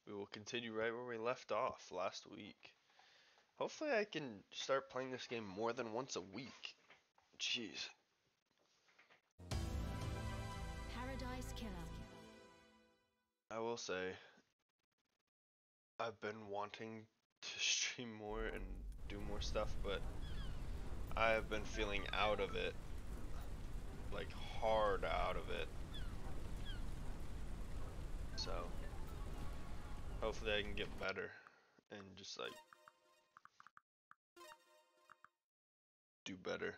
We will continue right where we left off last week. Hopefully I can start playing this game more than once a week. Jeez. Paradise Killer. I will say, I've been wanting to stream more and do more stuff, but I have been feeling out of it. Like, hard out of it. So, hopefully I can get better and just, like, do better.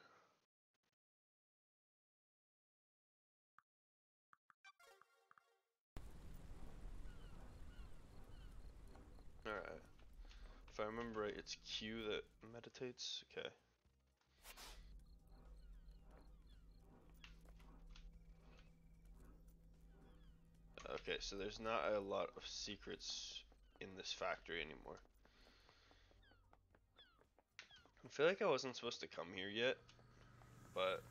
Alright. If I remember right, it's Q that meditates? Okay. Okay, so there's not a lot of secrets in this factory anymore. I feel like I wasn't supposed to come here yet, but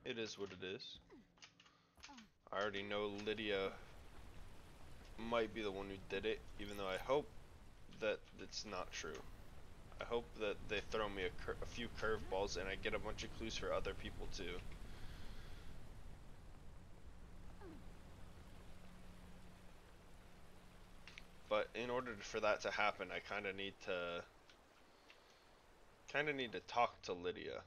it is what it is. I already know Lydia might be the one who did it, even though I hope that it's not true. I hope that they throw me a few curveballs and I get a bunch of clues for other people too. But in order for that to happen, I kind of need to talk to Lydia.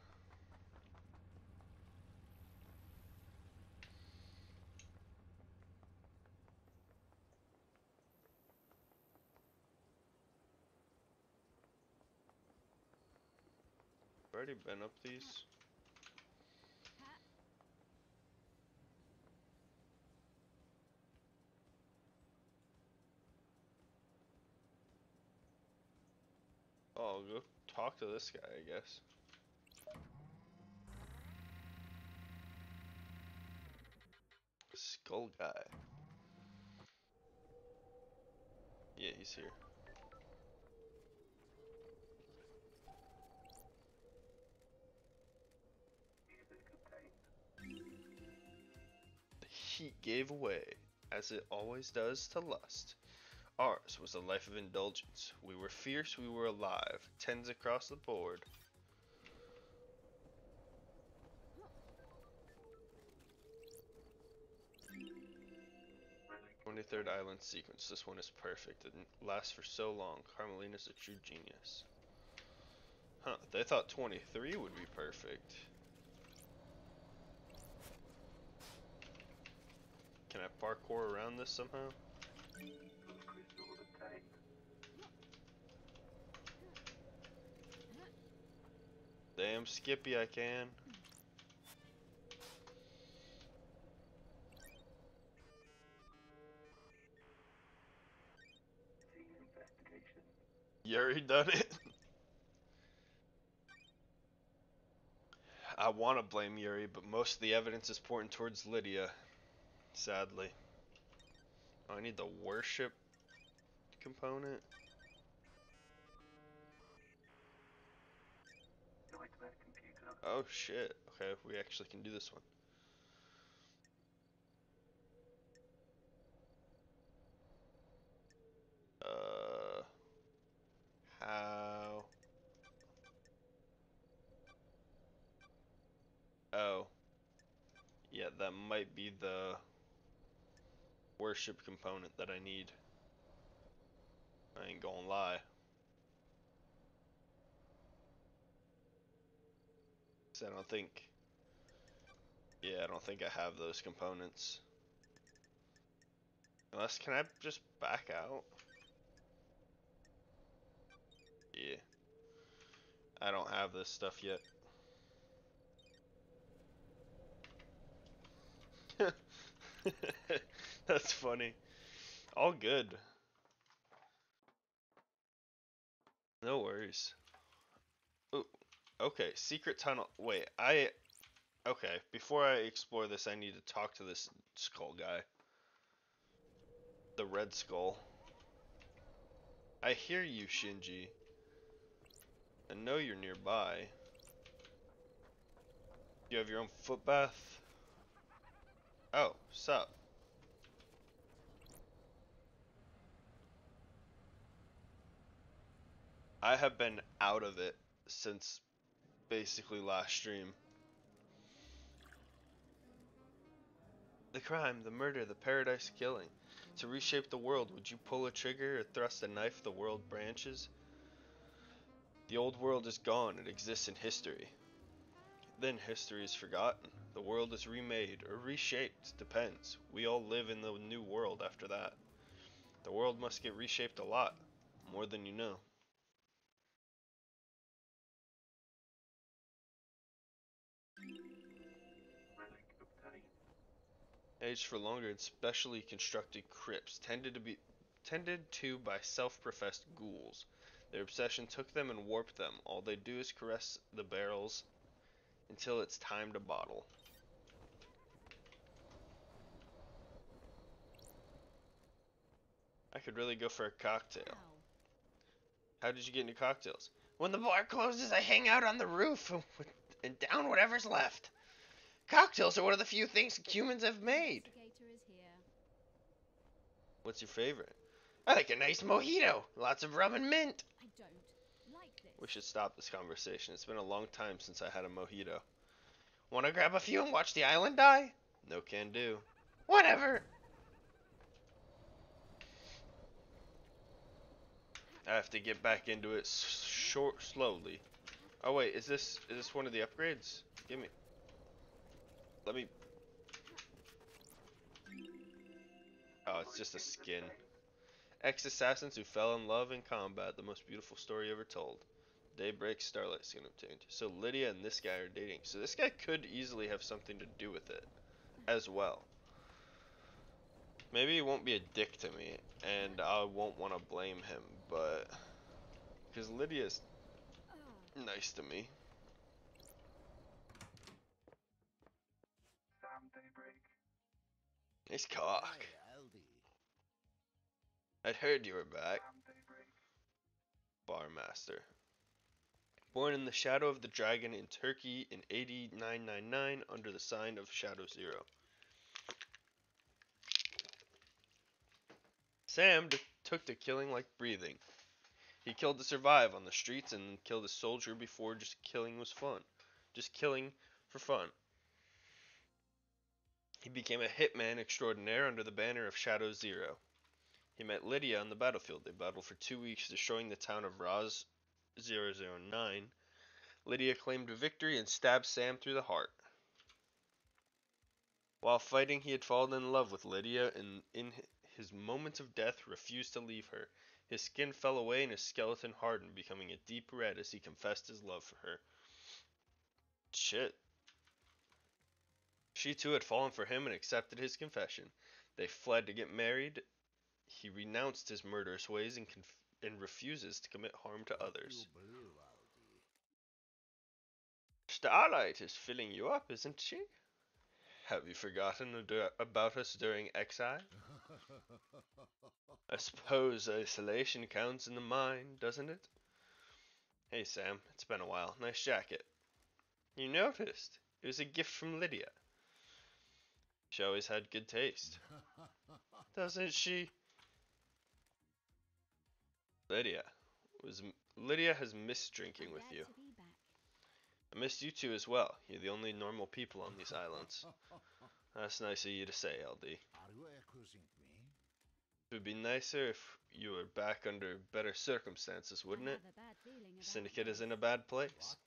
I've already been up these. Oh, I'll go talk to this guy, I guess. Skull guy. Yeah, he's here. The heat gave way, as it always does to lust. Ours was a life of indulgence. We were fierce, we were alive. Tens across the board. 23rd Island sequence. This one is perfect. It lasts for so long. Carmelina's a true genius. Huh, they thought 23 would be perfect. Can I parkour around this somehow? Damn, Skippy, I can. Yuri done it. I want to blame Yuri, but most of the evidence is pointing towards Lydia, sadly. Oh, I need the worship component. Oh shit, okay, we actually can do this one. How? Oh. Yeah, that might be the worship component that I need. I ain't gonna lie. So I don't think... Yeah, I don't think I have those components. Unless, can I just back out? Yeah. I don't have this stuff yet. That's funny. All good. No worries. Ooh, okay, secret tunnel. Wait, okay, before I explore this, I need to talk to this skull guy. The red skull. I hear you, Shinji. I know you're nearby. You have your own foot bath? Oh, sup? I have been out of it since basically last stream. The crime, the murder, the paradise killing. To reshape the world, would you pull a trigger or thrust a knife the world branches? The old world is gone, it exists in history. Then history is forgotten. The world is remade or reshaped, depends. We all live in the new world after that. The world must get reshaped a lot, more than you know. Aged for longer in specially constructed crypts, tended to by self-professed ghouls. Their obsession took them and warped them. All they do is caress the barrels until it's time to bottle. I could really go for a cocktail. Ow. How did you get into cocktails? When the bar closes, I hang out on the roof and down whatever's left. Cocktails are one of the few things humans have made. Investigator is here. What's your favorite? I like a nice mojito. Lots of rum and mint. I don't like this. We should stop this conversation. It's been a long time since I had a mojito. Want to grab a few and watch the island die? No can do. Whatever. I have to get back into it slowly. Oh wait, is this one of the upgrades? Give me. Let me. Oh, it's just a skin. Ex-assassins who fell in love in combat, the most beautiful story ever told. Daybreak Starlight skin obtained. So Lydia and this guy are dating. So this guy could easily have something to do with it as well. Maybe he won't be a dick to me and I won't want to blame him, but because Lydia's nice to me. Nice cock. I'd heard you were back. Barmaster. Born in the shadow of the dragon in Turkey in 8999 under the sign of Shadow Zero. Sam took to killing like breathing. He killed to survive on the streets and killed a soldier before just killing was fun. Just killing for fun. He became a hitman extraordinaire under the banner of Shadow Zero. He met Lydia on the battlefield. They battled for 2 weeks, destroying the town of Raz 009. Lydia claimed victory and stabbed Sam through the heart. While fighting, he had fallen in love with Lydia and in his moments of death refused to leave her. His skin fell away and his skeleton hardened, becoming a deep red as he confessed his love for her. Shit. She too had fallen for him and accepted his confession. They fled to get married. He renounced his murderous ways and refuses to commit harm to others. Starlight is filling you up, isn't she? Have you forgotten about us during exile? I suppose isolation counts in the mind, doesn't it? Hey Sam, it's been a while. Nice jacket. You noticed? It was a gift from Lydia. She always had good taste. Doesn't she? Lydia has missed drinking with you. I missed you two as well. You're the only normal people on these islands. That's nice of you to say, LD. It would be nicer if you were back under better circumstances, wouldn't it? The Syndicate is in a bad place.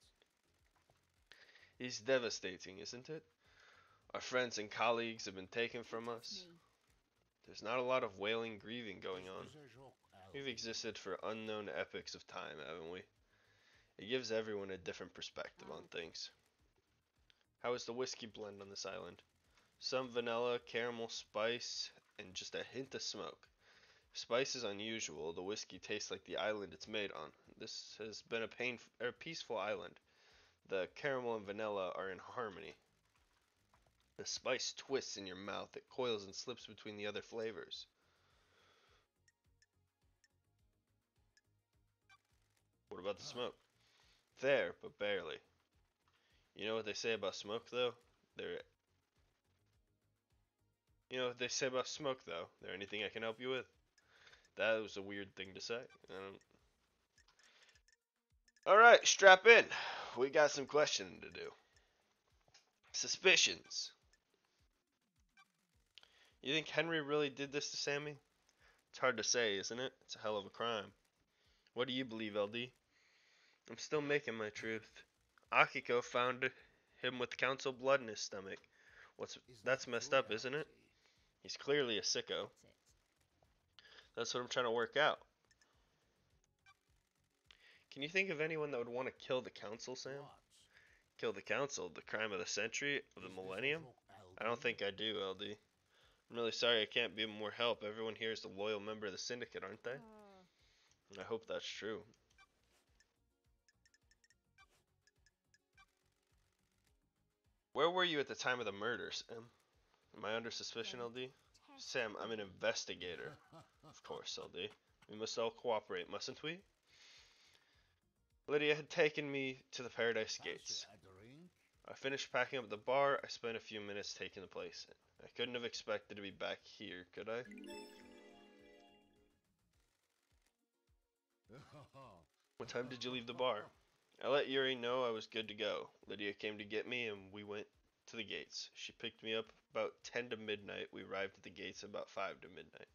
It's devastating, isn't it? Our friends and colleagues have been taken from us. There's not a lot of wailing grieving going on. We've existed for unknown epochs of time, haven't we? It gives everyone a different perspective on things. How is the whiskey blend on this island? Some vanilla, caramel, spice, and just a hint of smoke. Spice is unusual. The whiskey tastes like the island it's made on. This has been a peaceful island. The caramel and vanilla are in harmony. The spice twists in your mouth. It coils and slips between the other flavors. What about the smoke? There, but barely. You know what they say about smoke, though? You know what they say about smoke, though? There anything I can help you with? That was a weird thing to say. Alright, strap in. We got some questioning to do. Suspicions. You think Henry really did this to Sammy? It's hard to say, isn't it? It's a hell of a crime. What do you believe, LD? I'm still making my truth. Akiko found him with council blood in his stomach. That's messed up, isn't it? He's clearly a sicko. That's it. That's what I'm trying to work out. Can you think of anyone that would want to kill the council, Sam? Kill the council, the crime of the century, of the millennium? I don't think I do, LD. I'm really sorry I can't be of more help. Everyone here is a loyal member of the syndicate, aren't they? I hope that's true. Where were you at the time of the murder, Sam? Am I under suspicion, LD? Sam, I'm an investigator. Of course, LD. We must all cooperate, mustn't we? Lydia had taken me to the Paradise Gates. I finished packing up at the bar. I spent a few minutes taking the place. I couldn't have expected to be back here, could I? What time did you leave the bar? I let Yuri know I was good to go. Lydia came to get me and we went to the gates. She picked me up about 10 to midnight. We arrived at the gates about 5 to midnight.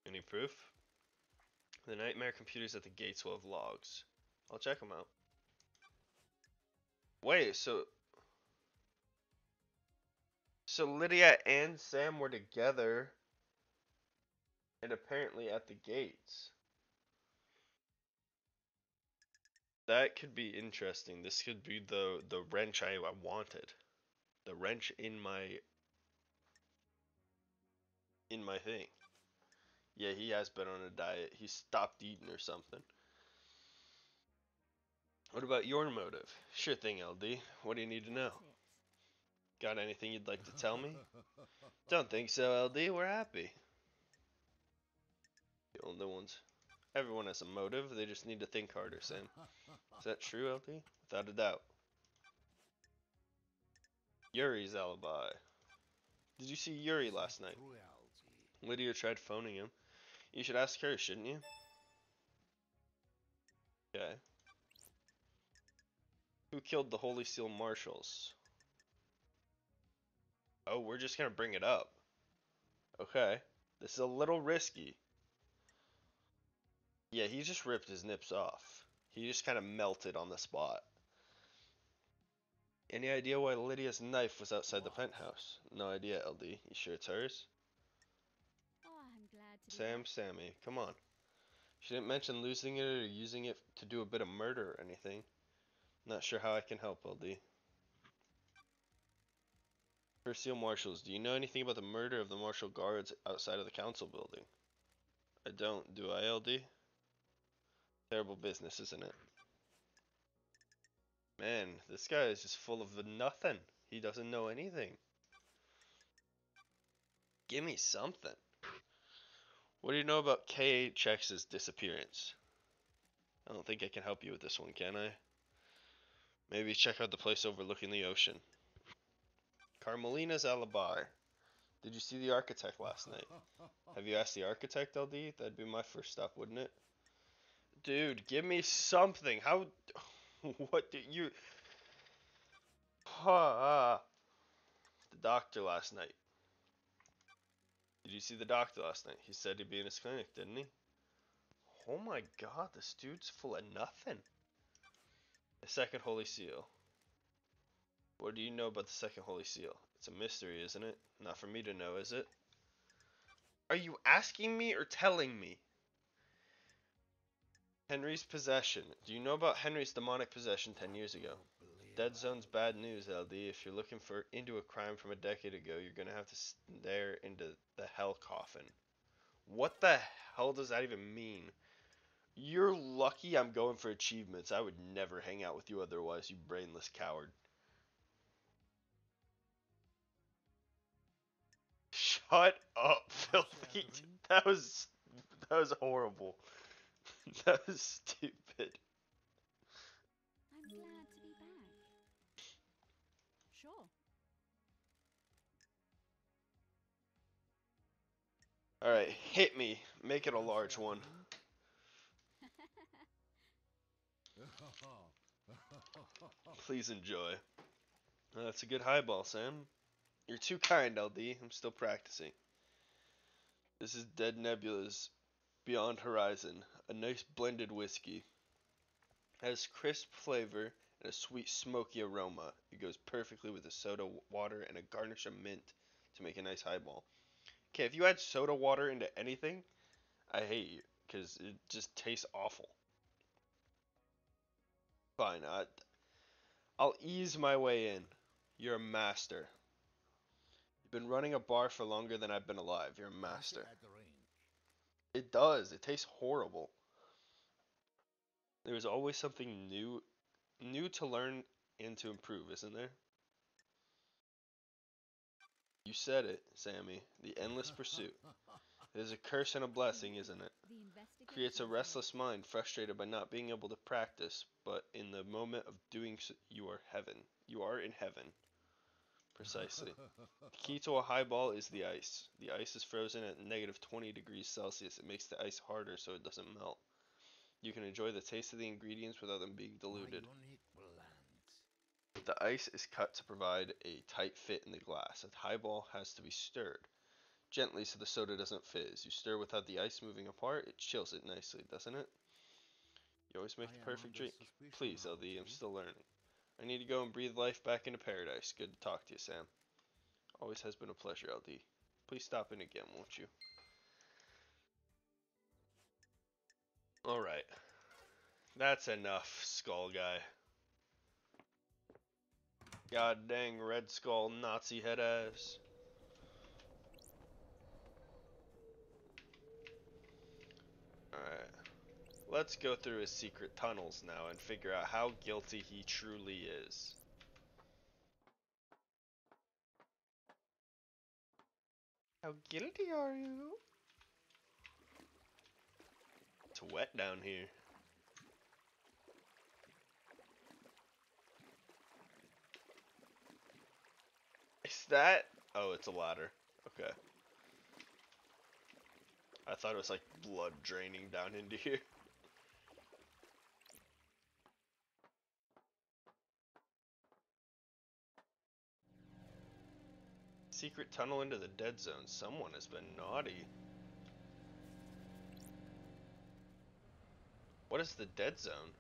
Any proof? The nightmare computers at the gates will have logs. I'll check them out. Wait, so Lydia and Sam were together and apparently at the gates. That could be interesting. This could be the wrench I wanted. The wrench in my thing. Yeah, he has been on a diet. He stopped eating or something. What about your motive? Sure thing, LD. What do you need to know? Got anything you'd like to tell me? Don't think so, LD. We're happy. The only ones. Everyone has a motive. They just need to think harder, Sam. Is that true, LD? Without a doubt. Yuri's alibi. Did you see Yuri last night? Lydia tried phoning him. You should ask her, shouldn't you? Okay. Who killed the Holy Seal Marshals? Oh, we're just gonna bring it up. Okay. This is a little risky. Yeah, he just ripped his nips off. He just kind of melted on the spot. Any idea why Lydia's knife was outside the penthouse? No idea, LD. You sure it's hers? Oh, I'm glad to be Sam, back. Sammy, come on. She didn't mention losing it or using it to do a bit of murder or anything. Not sure how I can help, LD. For Seal Marshals, do you know anything about the murder of the Marshal Guards outside of the council building? I don't, do I, LD? Terrible business, isn't it? Man, this guy is just full of nothing. He doesn't know anything. Give me something. What do you know about KHX's disappearance? I don't think I can help you with this one, can I? Maybe check out the place overlooking the ocean. Carmelina's alibi. Did you see the architect last night? Have you asked the architect, LD? That'd be my first stop, wouldn't it? Dude, give me something. How... What did you... The doctor last night. Did you see the doctor last night? He said he'd be in his clinic, didn't he? Oh my god, this dude's full of nothing. The second Holy Seal. What do you know about the second Holy Seal? It's a mystery, isn't it? Not for me to know, is it? Are you asking me or telling me? Henry's possession. Do you know about Henry's demonic possession 10 years ago? Dead Zone's bad news, LD. If you're looking into a crime from a decade ago, you're gonna have to stare into the hell coffin. What the hell does that even mean? You're lucky I'm going for achievements. I would never hang out with you otherwise, you brainless coward. Shut up, filthy. That was horrible. That was stupid. I'm glad to be back. Sure. Alright, hit me. Make it a large one. Please enjoy. That's a good highball, Sam. You're too kind, LD. I'm still practicing. This is Dead Nebula's Beyond Horizon, a nice blended whiskey. It has crisp flavor and a sweet smoky aroma. It goes perfectly with the soda water and a garnish of mint to make a nice highball. Okay, if you add soda water into anything, I hate you because it just tastes awful. Fine, I'll ease my way in. You're a master. You've been running a bar for longer than I've been alive. You're a master. It does. It tastes horrible. There's always something new to learn and to improve, isn't there? You said it, Sammy. The endless pursuit. It is a curse and a blessing, isn't it? Creates a restless mind, frustrated by not being able to practice, but in the moment of doing so, you are heaven. You are in heaven. Precisely. The key to a highball is the ice. The ice is frozen at negative 20 degrees Celsius. It makes the ice harder so it doesn't melt. You can enjoy the taste of the ingredients without them being diluted. The ice is cut to provide a tight fit in the glass. A highball has to be stirred gently so the soda doesn't fizz. You stir without the ice moving apart. It chills it nicely, doesn't it? You always make the perfect drink. Please, LD, I'm still learning. I need to go and breathe life back into paradise. Good to talk to you, Sam. Always has been a pleasure, LD. Please stop in again, won't you? Alright. That's enough, Skull Guy. God dang Red Skull Nazi head ass. Alright. Let's go through his secret tunnels now and figure out how guilty he truly is. How guilty are you? It's wet down here. Is that? Oh, it's a ladder. Okay. I thought it was like blood draining down into here. Secret tunnel into the dead zone. Someone has been naughty. What is the dead zone?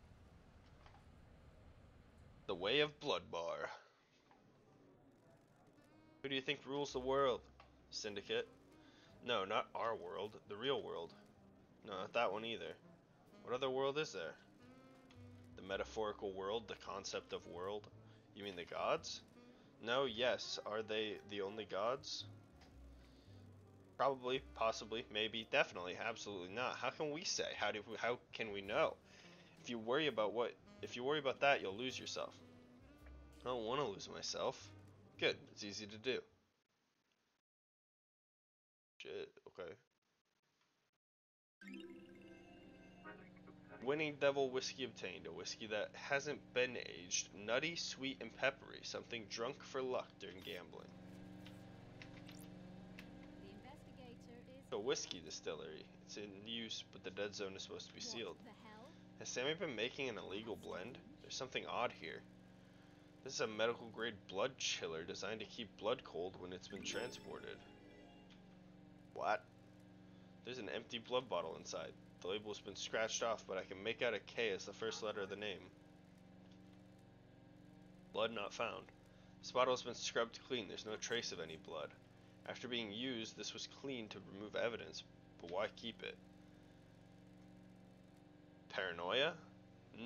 The Way of Bloodbar. Who do you think rules the world? Syndicate? No, not our world. The real world. No, not that one either. What other world is there? The metaphorical world, the concept of world. You mean the gods? No, yes. Are they the only gods? Probably, possibly, maybe, definitely, absolutely not. How can we say? How can we know? If you worry about that, you'll lose yourself. I don't want to lose myself. Good, it's easy to do. Shit, okay. Winning Devil whiskey obtained. A whiskey that hasn't been aged. Nutty, sweet, and peppery. Something drunk for luck during gambling. A whiskey distillery. It's in use, but the dead zone is supposed to be sealed. Has Sammy been making an illegal blend? There's something odd here. This is a medical grade blood chiller designed to keep blood cold when it's been transported. What? There's an empty blood bottle inside. The label's been scratched off, but I can make out a K as the first letter of the name. Blood not found. This bottle has been scrubbed clean. There's no trace of any blood. After being used, this was cleaned to remove evidence, but why keep it? Paranoia?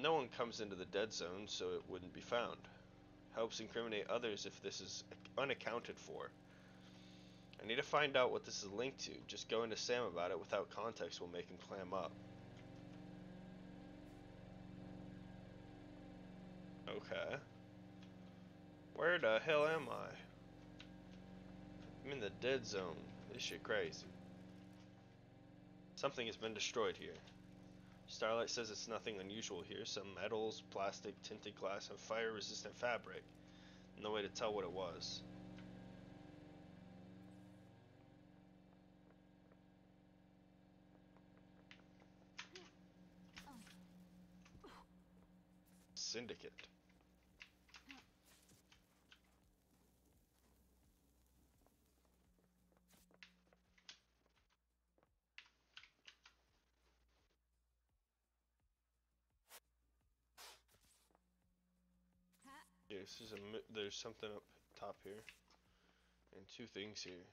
No one comes into the dead zone, so it wouldn't be found. Helps incriminate others if this is unaccounted for. I need to find out what this is linked to. Just going to Sam about it without context will make him clam up. Okay. Where the hell am I? I'm in the dead zone. This shit crazy. Something has been destroyed here. Starlight says it's nothing unusual here. Some metals, plastic, tinted glass, and fire-resistant fabric. No way to tell what it was. Syndicate. there's something up top here, and two things here.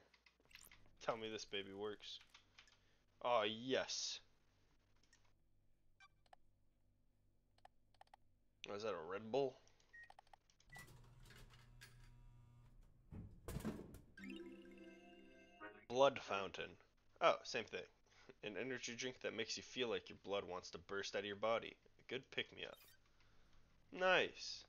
Tell me this baby works. Oh yes. Oh, is that a Red Bull? Blood fountain. Oh, same thing. An energy drink that makes you feel like your blood wants to burst out of your body. A good pick-me-up. Nice.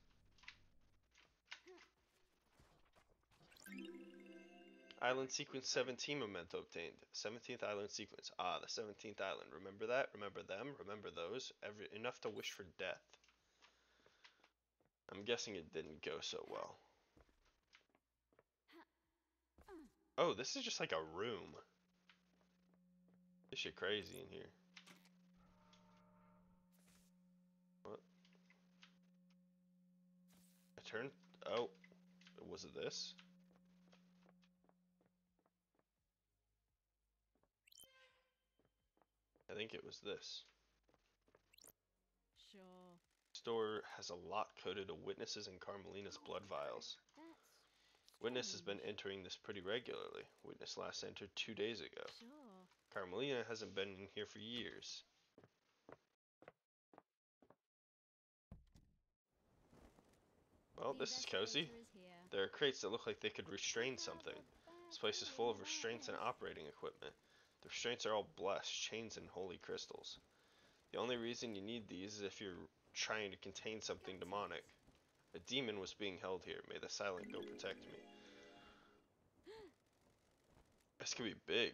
Island sequence 17 memento obtained. 17th island sequence. Ah, the 17th island. Remember that? Remember them? Remember those? Enough to wish for death. I'm guessing it didn't go so well. Oh, this is just like a room. This shit crazy in here. What? I turned. Oh, was it this? I think it was this. Sure. Store has a lot coded to Witnesses and Carmelina's blood vials. That's Witness has been strange. entering this pretty regularly. Witness last entered 2 days ago. Sure. Carmelina hasn't been in here for years. Well, The this is cozy. investigator is here. There are crates that look like they could restrain something. This place is full of About restraints and this. operating equipment. The restraints are all blessed, chains and holy crystals. The only reason you need these is if you're trying to contain something demonic. A demon was being held here. May the silent go protect me. This could be big.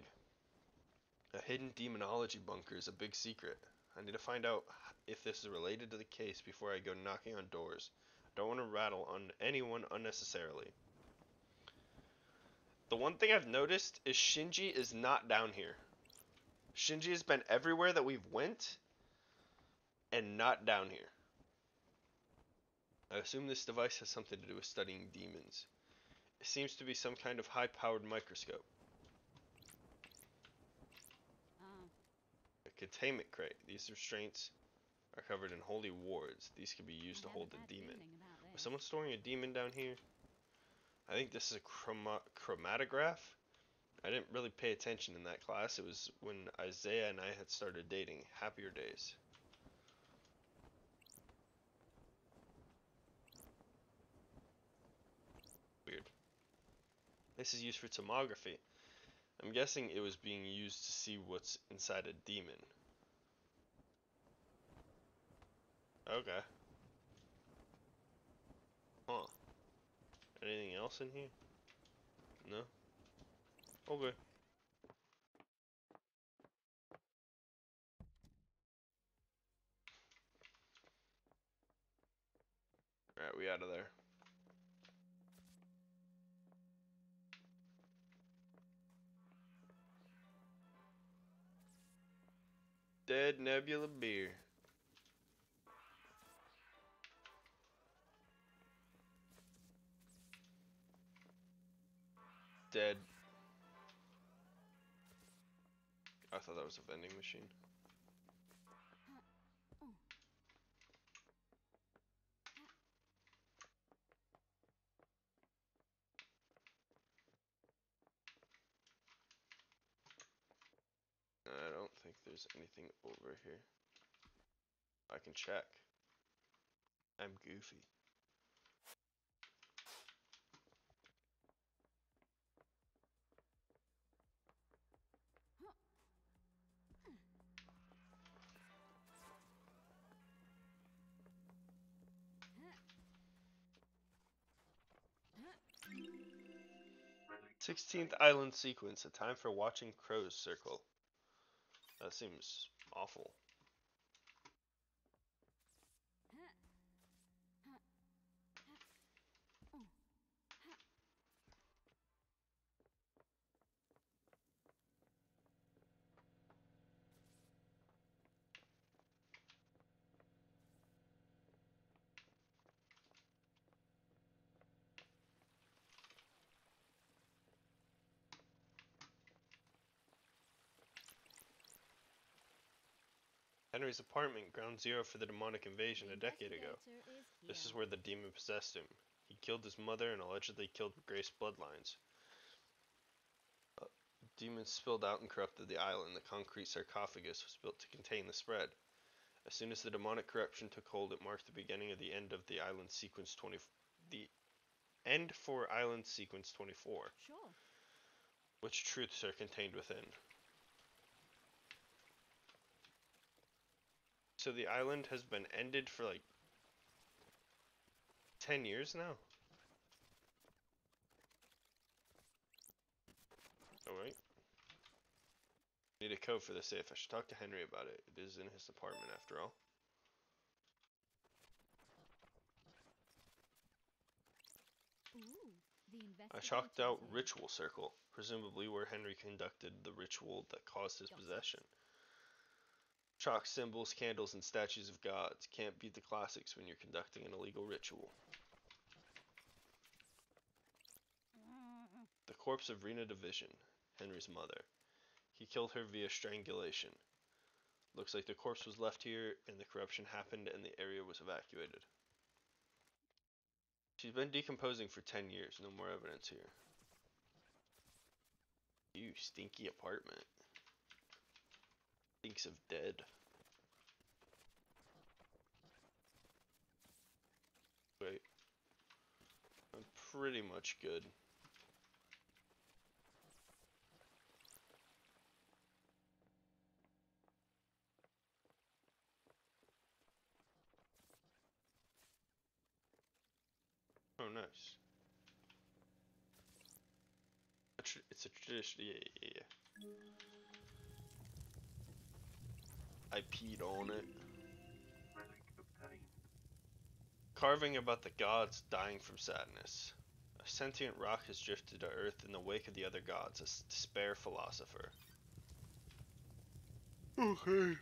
A hidden demonology bunker is a big secret. I need to find out if this is related to the case before I go knocking on doors. I don't want to rattle on anyone unnecessarily. The one thing I've noticed is Shinji is not down here. Shinji has been everywhere that we've went and not down here. I assume this device has something to do with studying demons. It seems to be some kind of high-powered microscope. Oh, A containment crate. These restraints are covered in holy wards. These can be used to I have hold a a bad demon. feeling about Was this. someone storing a demon down here? I think this is a chromatograph. I didn't really pay attention in that class. It was when Isaiah and I had started dating. Happier days. Weird. This is used for tomography. I'm guessing it was being used to see what's inside a demon. Okay. Huh. Anything else in here? No? Okay. Alright, we out of there. Dead Nebula beer. Dead. I thought that was a vending machine. Oh, I don't think there's anything over here. I can check. I'm goofy. huh. 16th island sequence. A time for watching crows circle. That seems awful. Henry's apartment, ground zero for the demonic invasion a decade ago. Investigator is This is here. where the demon possessed him. He killed his mother and allegedly killed Grace bloodlines. Demons spilled out and corrupted the island. The concrete sarcophagus was built to contain the spread. As soon as the demonic corruption took hold, it marked the beginning of the end of the island sequence 20. The end for island sequence 24. Sure. Which truths are contained within? So the island has been ended for like 10 years now. Alright. Need a code for the safe. I should talk to Henry about it. It is in his apartment after all. Ooh, I chalked out Ritual Circle, presumably where Henry conducted the ritual that caused his possession. Chalk symbols, candles, and statues of gods. Can't beat the classics when you're conducting an illegal ritual. The corpse of Rena Division, Henry's mother. He killed her via strangulation. Looks like the corpse was left here and the corruption happened and the area was evacuated. She's been decomposing for 10 years. No more evidence here. Ew, stinky apartment. Stinks of dead. Wait. I'm pretty much good. Oh, nice. It's a tradition. Yeah. I peed on it. Carving about the gods dying from sadness. A sentient rock has drifted to Earth in the wake of the other gods, a despair philosopher. Okay.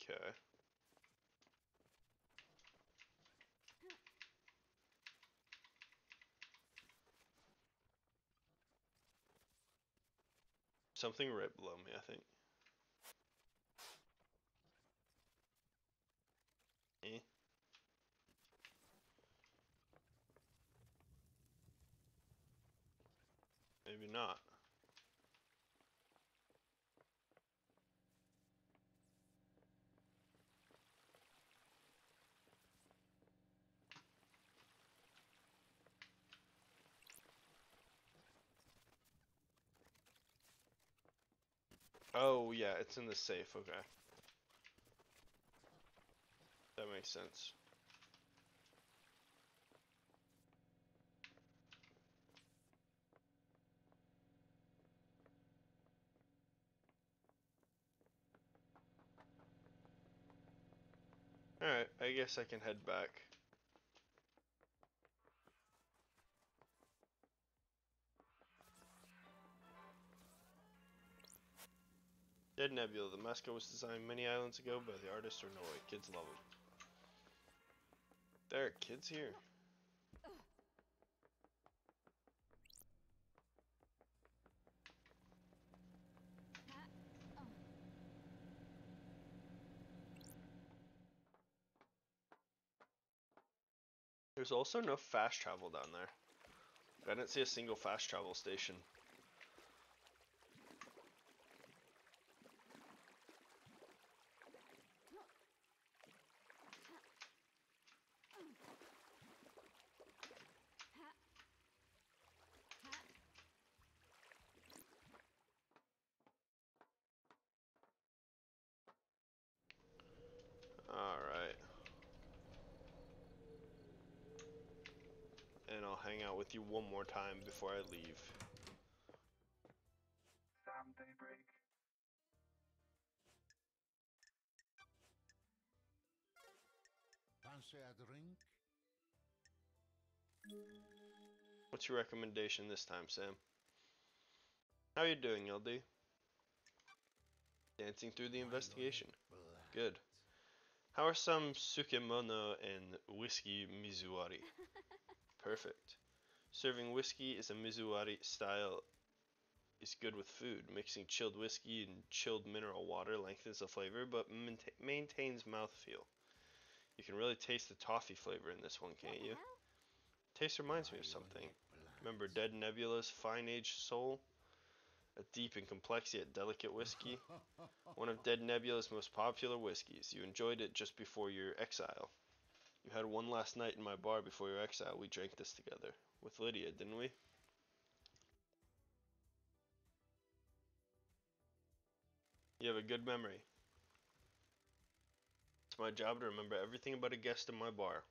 Okay. Something right below me, I think. Eh? Maybe not. Oh, yeah, it's in the safe, okay. That makes sense. Alright, I guess I can head back. Dead Nebula. The mascot was designed many islands ago by the artist Ornoy. Kids love him. There are kids here. There's also no fast travel down there. I didn't see a single fast travel station. Alright. And I'll hang out with you one more time before I leave. Sam Daybreak. Fancy a drink? What's your recommendation this time, Sam? How you doing, LD? Dancing through the investigation. Good. How are some Sukemono and whiskey Mizuwari? Perfect. Serving whiskey is a Mizuwari style is good with food. Mixing chilled whiskey and chilled mineral water lengthens the flavor but maintains mouthfeel. You can really taste the toffee flavor in this one, can't you? Taste reminds me of something. Remember Dead Nebula's Fine Aged Soul? A deep and complex yet delicate whiskey? One of Dead Nebula's most popular whiskeys. You enjoyed it just before your exile. You had one last night in my bar before your exile. We drank this together. With Lydia, didn't we? You have a good memory. It's my job to remember everything about a guest in my bar.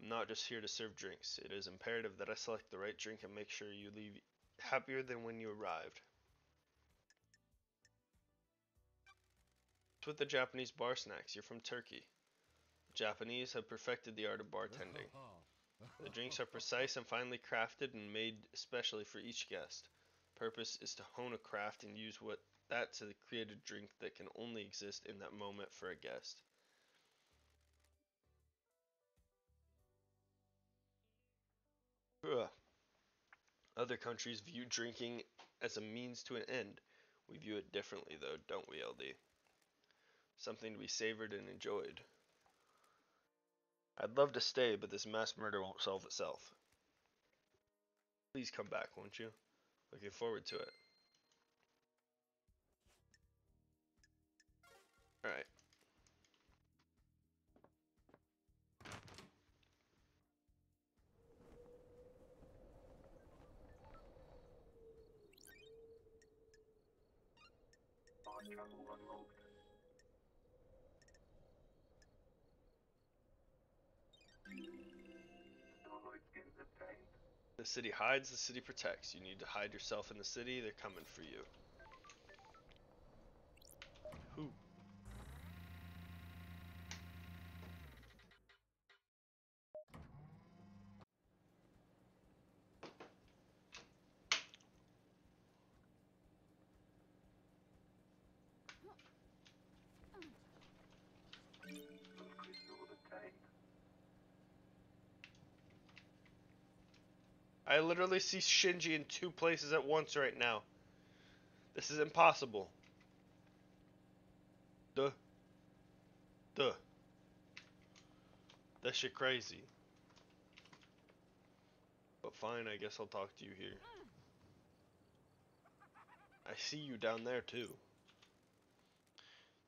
I'm not just here to serve drinks. It is imperative that I select the right drink and make sure you leave happier than when you arrived. What's with the Japanese bar snacks? You're from Turkey. The Japanese have perfected the art of bartending. The drinks are precise and finely crafted and made especially for each guest. Purpose is to hone a craft and use that to create a drink that can only exist in that moment for a guest. Ugh. Other countries view drinking as a means to an end. We view it differently though, don't we, LD? Something to be savored and enjoyed. I'd love to stay, but this mass murder won't solve itself. Please come back, won't you? Looking forward to it. Alright. The city hides, the city protects. You need to hide yourself in the city, they're coming for you. Who? I literally see Shinji in two places at once right now. This is impossible. Duh. Duh. That shit crazy. But fine, I guess I'll talk to you here. I see you down there too.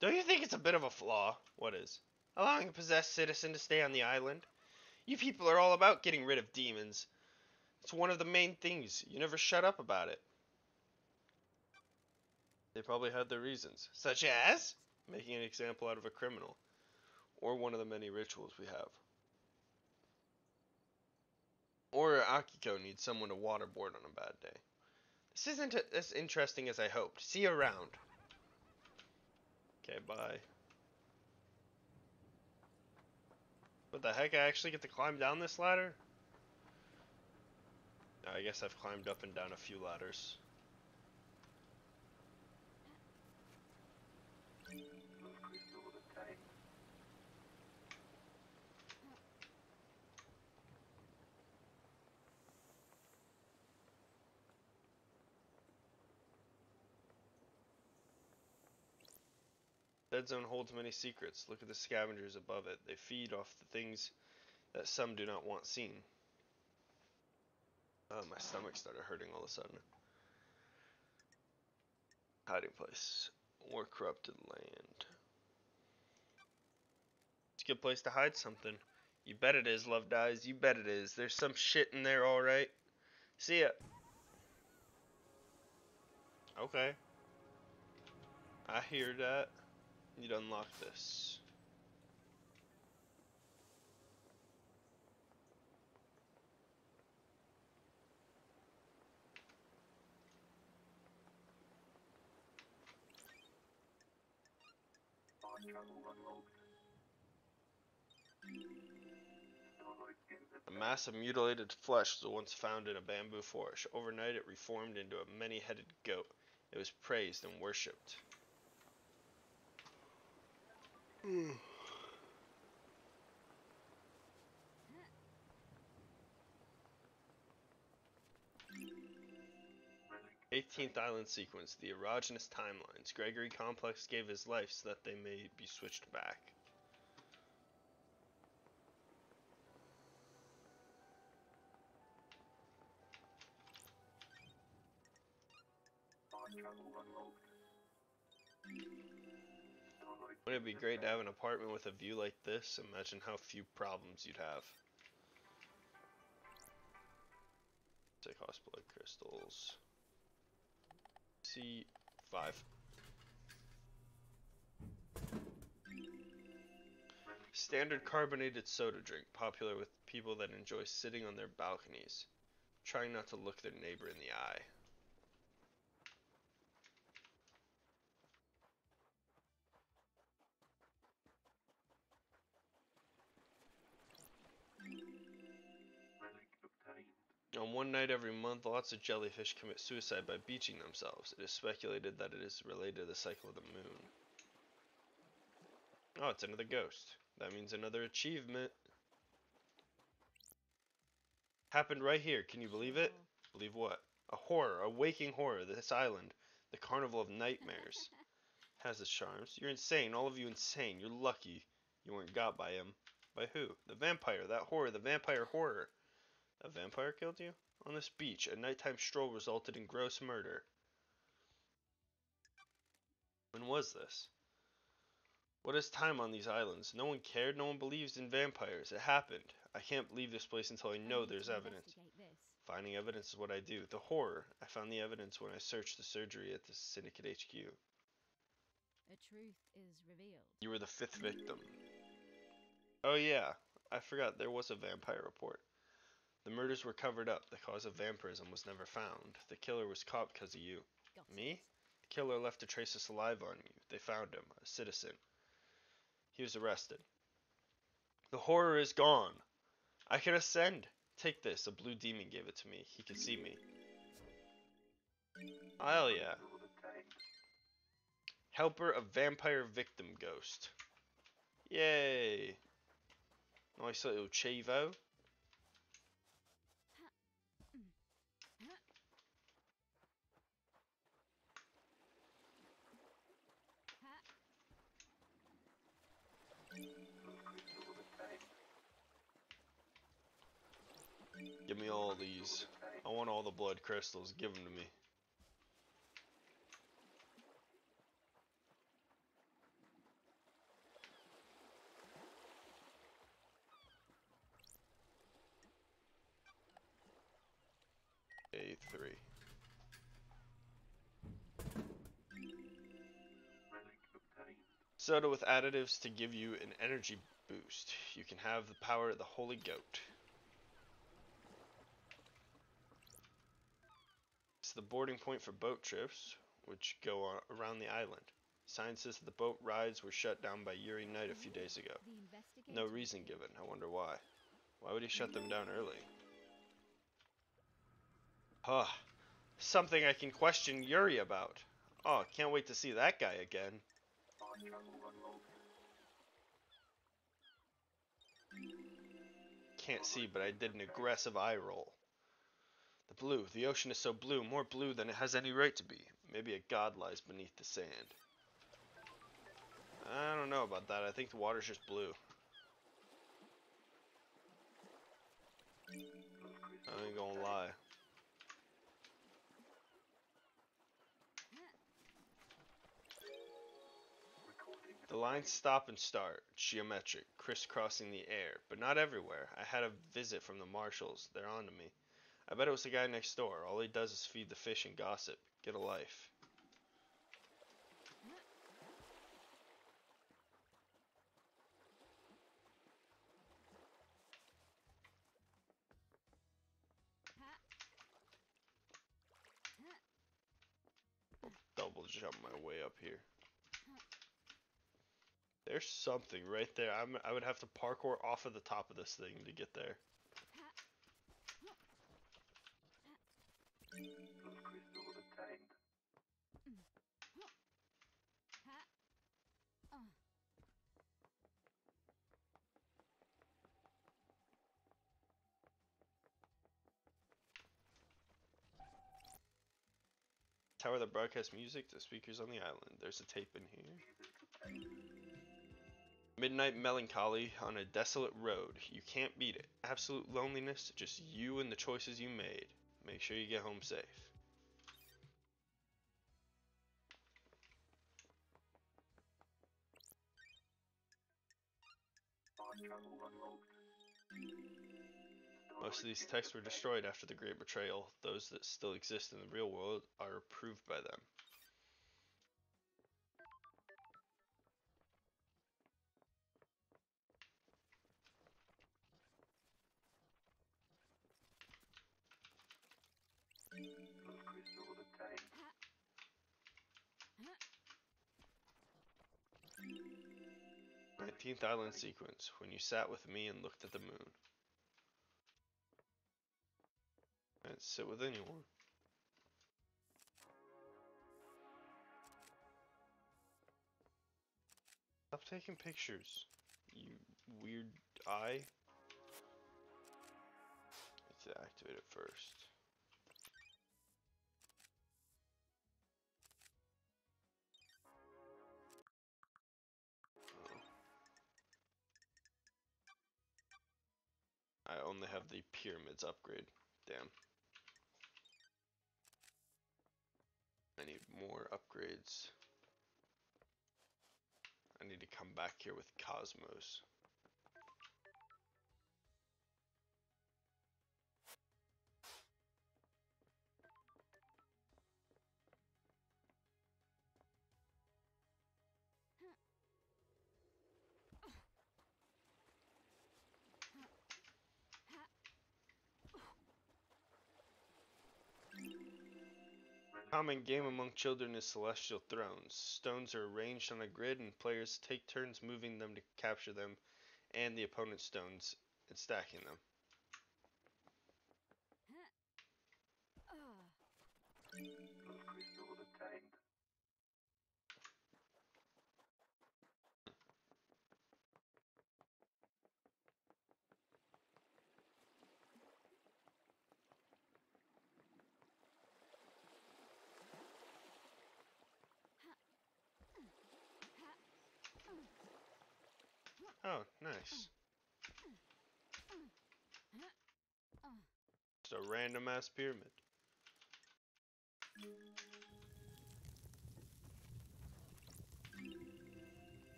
Don't you think it's a bit of a flaw? What is? Allowing a possessed citizen to stay on the island? You people are all about getting rid of demons. It's one of the main things. You never shut up about it. They probably had their reasons. Such as? Making an example out of a criminal. Or one of the many rituals we have. Or Akiko needs someone to waterboard on a bad day. This isn't as interesting as I hoped. See you around. Okay, bye. What the heck? I actually get to climb down this ladder? I guess I've climbed up and down a few ladders. Dead Zone holds many secrets. Look at the scavengers above it. They feed off the things that some do not want seen. My stomach started hurting all of a sudden. Hiding place. More corrupted land. It's a good place to hide something. You bet it is, Love Dies. You bet it is. There's some shit in there, alright. See ya. Okay. I hear that. You'd unlock this. A mass of mutilated flesh was once found in a bamboo forest. Overnight it reformed into a many-headed goat. It was praised and worshipped. 18th island sequence, the erogenous timelines. Gregory Complex gave his life so that they may be switched back. Wouldn't it be great to have an apartment with a view like this? Imagine how few problems you'd have. Take cost blood crystals. C5. Standard carbonated soda drink, popular with people that enjoy sitting on their balconies, trying not to look their neighbor in the eye. On one night every month, lots of jellyfish commit suicide by beaching themselves. It is speculated that it is related to the cycle of the moon. Oh, it's another ghost. That means another achievement. Happened right here. Can you believe it? Believe what? A horror, a waking horror. This island, the carnival of nightmares, has its charms. You're insane, all of you insane. You're lucky you weren't got by him. By who? The vampire, that horror, the vampire horror. A vampire killed you? On this beach, a nighttime stroll resulted in gross murder. When was this? What is time on these islands? No one cared, no one believes in vampires. It happened. I can't leave this place until I know there's evidence. Finding evidence is what I do. The horror. I found the evidence when I searched the surgery at the Syndicate HQ. A truth is revealed. You were the 5th victim. Oh yeah, I forgot there was a vampire report. The murders were covered up. The cause of vampirism was never found. The killer was caught because of you. Me? The killer left a trace of saliva on you. They found him, a citizen. He was arrested. The horror is gone. I can ascend. Take this. A blue demon gave it to me. He could see me. Hell yeah. Helper of vampire victim ghost. Yay. Nice little cheevo. Give me all these. I want all the blood crystals. Give them to me. A3. Soda with additives to give you an energy boost. You can have the power of the Holy Goat. It's the boarding point for boat trips, which go around the island. Sign says that the boat rides were shut down by Yuri Knight a few days ago. No reason given. I wonder why. Why would he shut them down early? Huh. Something I can question Yuri about. Oh, can't wait to see that guy again. Can't see, but I did an aggressive eye roll. The blue. The ocean is so blue, more blue than it has any right to be. Maybe a god lies beneath the sand. I don't know about that. I think the water's just blue. I ain't gonna lie. The lines stop and start, geometric, crisscrossing the air, but not everywhere. I had a visit from the marshals. They're on to me. I bet it was the guy next door. All he does is feed the fish and gossip. Get a life. Double jump my way up here. There's something right there. I would have to parkour off of the top of this thing to get there. tower that broadcasts music to speakers on the island. There's a tape in here. Midnight melancholy on a desolate road. You can't beat it. Absolute loneliness, just you and the choices you made. Make sure you get home safe. Most of these texts were destroyed after the Great Betrayal. Those that still exist in the real world are approved by them. Nineteenth Island sequence, when you sat with me and looked at the moon. And sit with anyone. Stop taking pictures, you weird eye. Let's activate it first. I only have the pyramids upgrade. Damn. I need more upgrades. I need to come back here with Cosmos. Common game among children is Celestial Thrones. Stones are arranged on a grid and players take turns moving them to capture them and the opponent's stones and stacking them. Oh, nice. Just a random ass pyramid.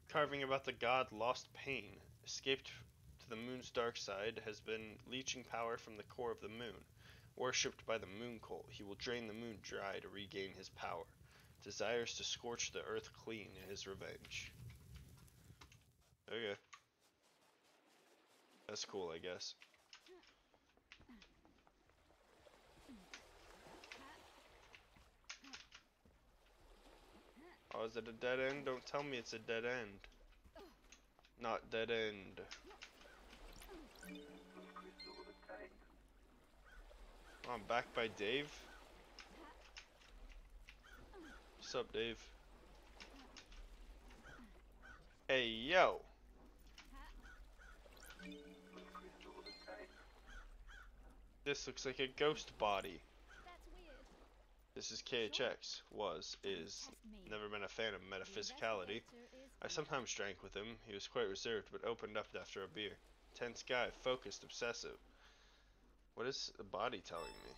Carving about the god Lost Pain. Escaped to the moon's dark side, has been leeching power from the core of the moon. Worshipped by the moon cult, he will drain the moon dry to regain his power. Desires to scorch the earth clean in his revenge. Okay. That's cool, I guess. Oh, is it a dead end? Don't tell me it's a dead end. Not dead end. Oh, I'm back by Dave. What's up, Dave? Hey, yo! This looks like a ghost body. That's weird. This is KHX. Is. Never been a fan of metaphysicality. I sometimes drank with him. He was quite reserved, but opened up after a beer. Tense guy, focused, obsessive. What is the body telling me?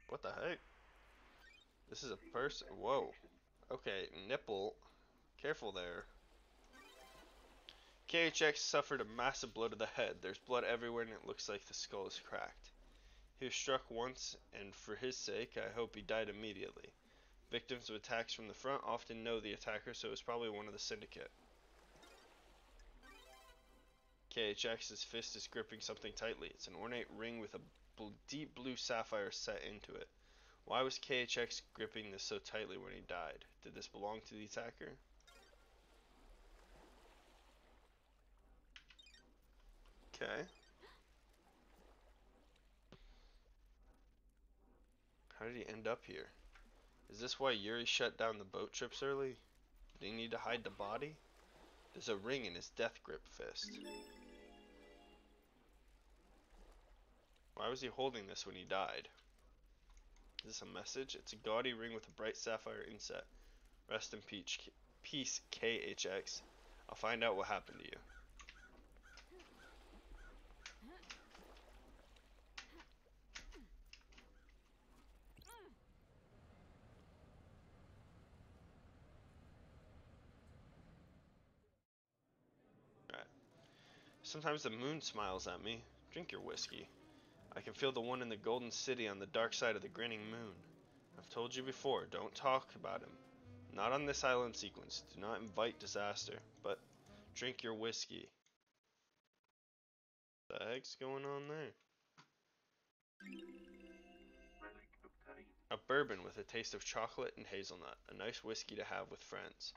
What the heck? This is a person. Whoa. Okay, nipple. Careful there. KHX suffered a massive blow to the head. There's blood everywhere and it looks like the skull is cracked. He was struck once, and for his sake, I hope he died immediately. Victims of attacks from the front often know the attacker, so it's probably one of the syndicate. KHX's fist is gripping something tightly. It's an ornate ring with a deep blue sapphire set into it. Why was KHX gripping this so tightly when he died? Did this belong to the attacker? Okay. How did he end up here? Is this why Yuri shut down the boat trips early? Did he need to hide the body? There's a ring in his death grip fist. Why was he holding this when he died? Is this a message? It's a gaudy ring with a bright sapphire inset. Rest in peace, KHX. I'll find out what happened to you. Alright. Sometimes the moon smiles at me. Drink your whiskey. I can feel the one in the golden city on the dark side of the grinning moon. I've told you before, don't talk about him. Not on this island sequence. Do not invite disaster. But drink your whiskey. What the heck's going on there? A bourbon with a taste of chocolate and hazelnut. A nice whiskey to have with friends.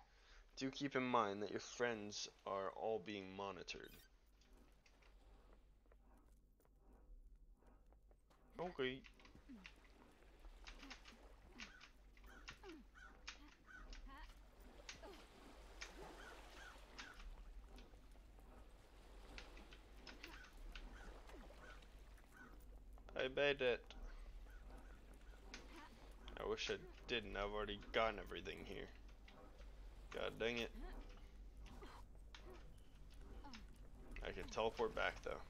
Do keep in mind that your friends are all being monitored. Okay. I bet it. I wish I didn't. I've already gotten everything here. God dang it. I can teleport back though.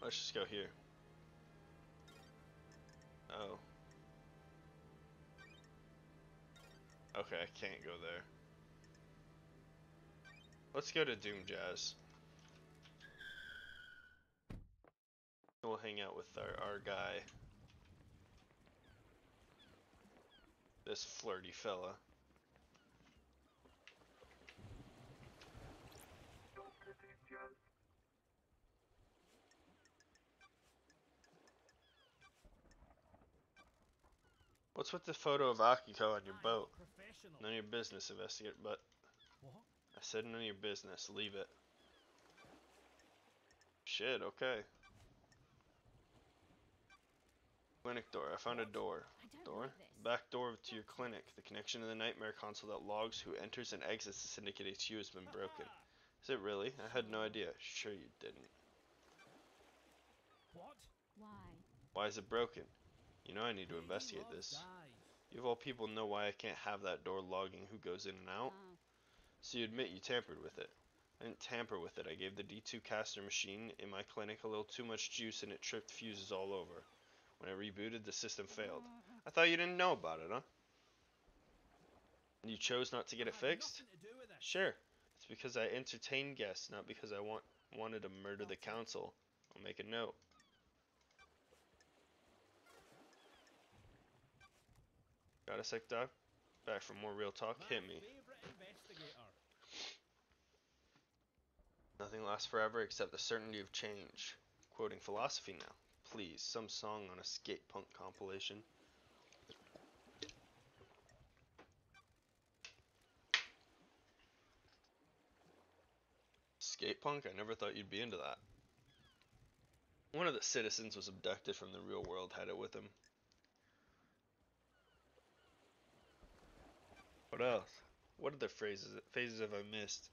Let's just go here. Oh. Okay, I can't go there. Let's go to Doom Jazz. We'll hang out with our guy. This flirty fella. What's with the photo of Akiko on your boat? None of your business, investigate, but... What? I said none of your business, leave it. Shit, okay. Clinic door, I found a door. Door? Back door to your clinic. The connection to the nightmare console that logs who enters and exits the Syndicate HQ has been broken. Is it really? I had no idea. Sure you didn't. What? Why? Why is it broken? You know I need to investigate this. You of all people know why I can't have that door logging who goes in and out? Oh, So you admit you tampered with it. I didn't tamper with it. I gave the D2 caster machine in my clinic a little too much juice and it tripped fuses all over. When I rebooted, the system failed. I thought you didn't know about it, huh? And you chose not to get it fixed? Sure. It's because I entertain guests, not because I wanted to murder the council. I'll make a note. Got a sec, Doc? Back for more real talk? Hit me. Nothing lasts forever except the certainty of change. Quoting philosophy now. Please, some song on a skate punk compilation. Skate punk? I never thought you'd be into that. One of the citizens was abducted from the real world, had it with him. What else? What other phases have I missed?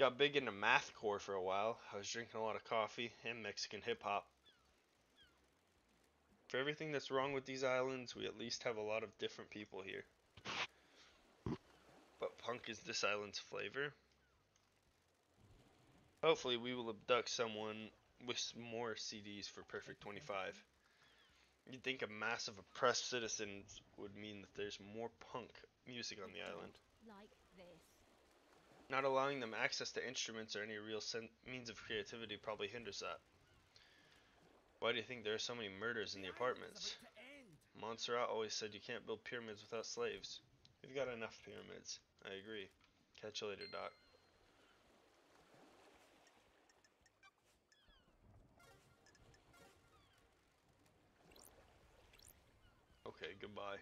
Got big into mathcore for a while. I was drinking a lot of coffee and Mexican hip hop. For everything that's wrong with these islands, we at least have a lot of different people here. But punk is this island's flavor. Hopefully we will abduct someone with more CDs for Perfect 25. You'd think a mass of oppressed citizens would mean that there's more punk music on the island. like this. Not allowing them access to instruments or any real means of creativity probably hinders that. Why do you think there are so many murders in the apartments? Montserrat always said you can't build pyramids without slaves. We've got enough pyramids. I agree. Catch you later, Doc. Okay, goodbye.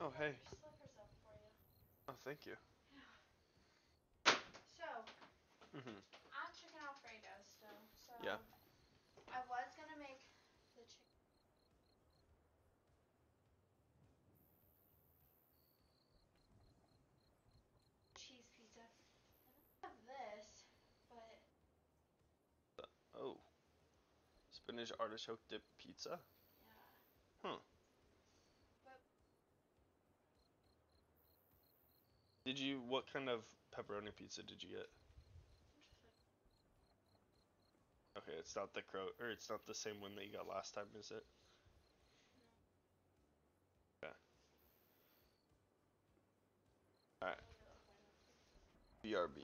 Oh, hey. Slippers up for you. Oh, thank you. So, Mhm. I'm chicken Alfredo still. So, Yeah. I was gonna make the chicken cheese pizza. And I have this, but Oh. Spinach artichoke dip pizza? yeah. Huh. But What kind of pepperoni pizza did you get? Okay, it's not the it's not the same one that you got last time, is it? no. Okay. Alright. BRB.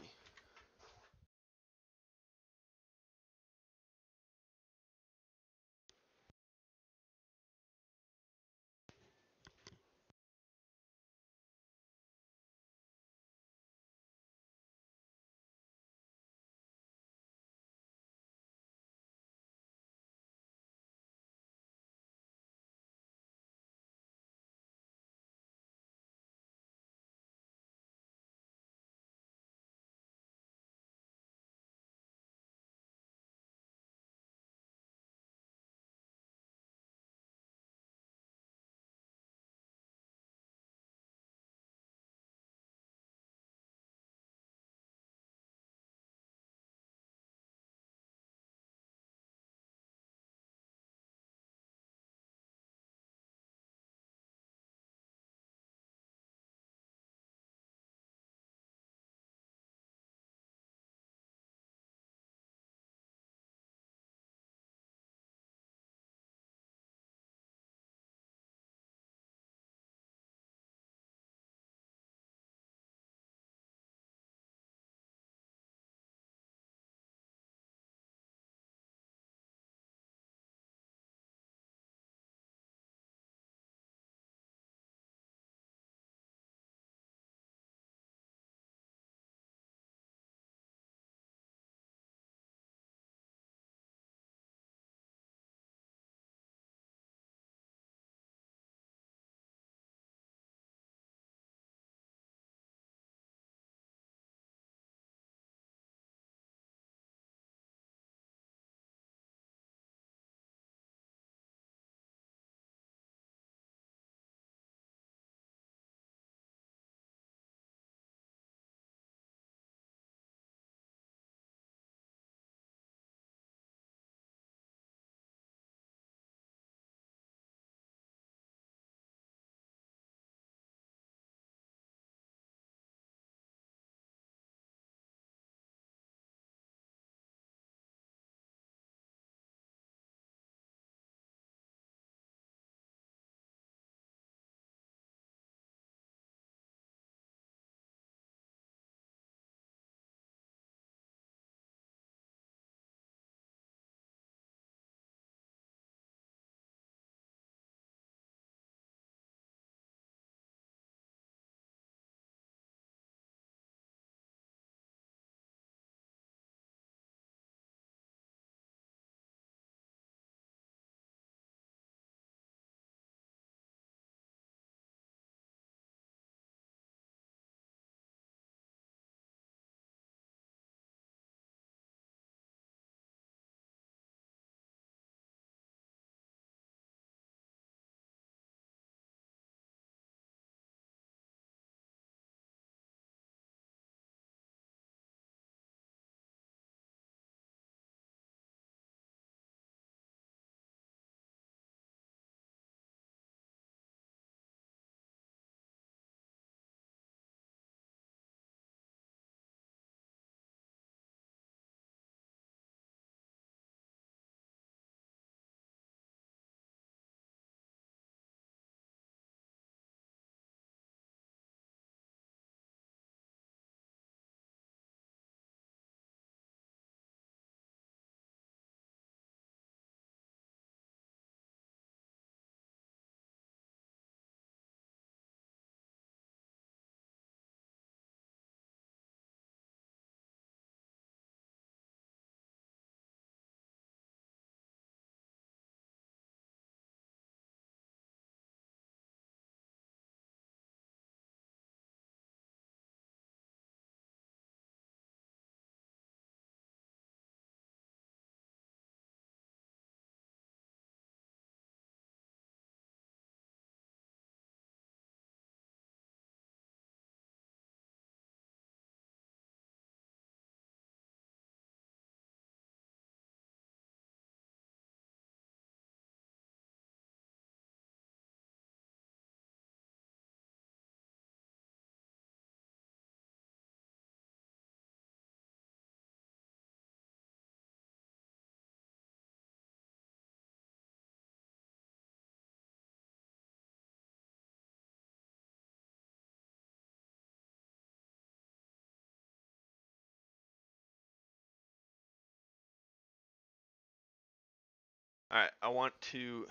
Alright, I want to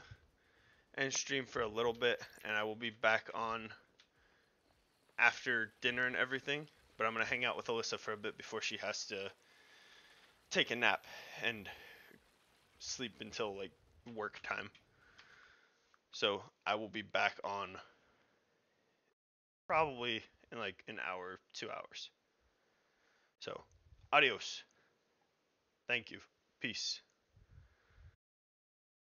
end stream for a little bit, and I will be back on after dinner and everything. But I'm going to hang out with Alyssa for a bit before she has to take a nap and sleep until like work time. So I will be back on probably in like an hour, 2 hours. So, adios. Thank you. Peace.